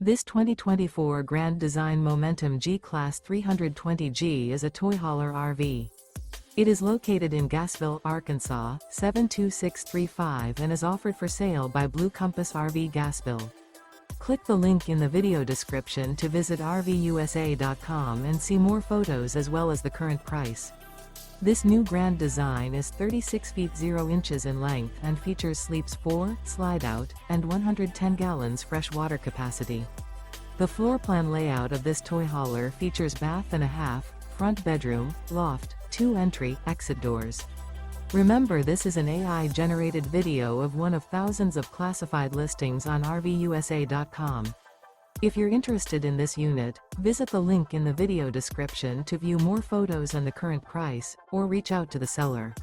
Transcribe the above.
This 2024 Grand Design Momentum G-Class 320G is a toy hauler RV. It is located in Gassville, Arkansas, 72635 and is offered for sale by Blue Compass RV Gassville. Click the link in the video description to visit RVUSA.com and see more photos as well as the current price. This new grand design is 36 feet 0 inches in length and features sleeps 4, slide-out, and 110 gallons fresh water capacity. The floor plan layout of this toy hauler features bath and a half, front bedroom, loft, 2 entry, exit doors. Remember, this is an AI-generated video of one of thousands of classified listings on RVUSA.com. If you're interested in this unit, visit the link in the video description to view more photos and the current price, or reach out to the seller.